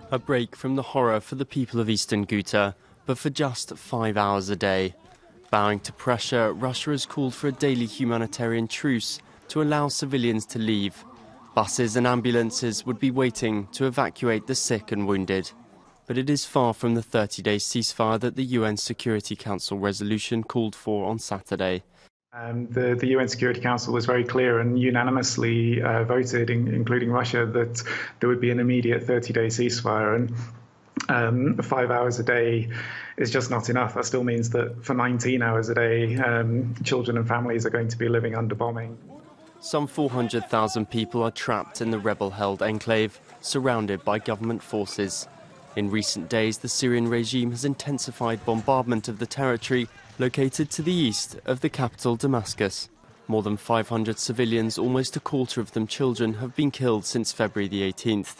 A break from the horror for the people of eastern Ghouta, but for just 5 hours a day. Bowing to pressure, Russia has called for a daily humanitarian truce to allow civilians to leave. Buses and ambulances would be waiting to evacuate the sick and wounded. But it is far from the 30-day ceasefire that the UN Security Council resolution called for on Saturday. The UN Security Council was very clear and unanimously voted, including Russia, that there would be an immediate 30-day ceasefire. And 5 hours a day is just not enough. That still means that for 19 hours a day, children and families are going to be living under bombing. Some 400,000 people are trapped in the rebel-held enclave, surrounded by government forces. In recent days, the Syrian regime has intensified bombardment of the territory located to the east of the capital Damascus. More than 500 civilians, almost a quarter of them children, have been killed since February the 18th.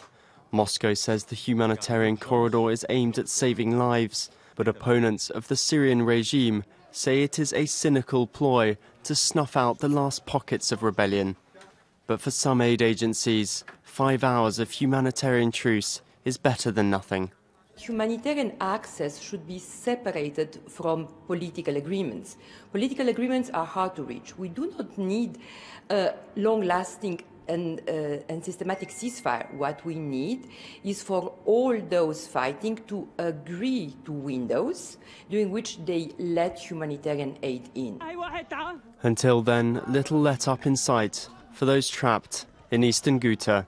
Moscow says the humanitarian corridor is aimed at saving lives, but opponents of the Syrian regime say it is a cynical ploy to snuff out the last pockets of rebellion. But for some aid agencies, 5 hours of humanitarian truce is better than nothing. Humanitarian access should be separated from political agreements. Political agreements are hard to reach. We do not need a long-lasting and systematic ceasefire. What we need is for all those fighting to agree to windows during which they let humanitarian aid in. Until then, little let up in sight for those trapped in eastern Ghouta.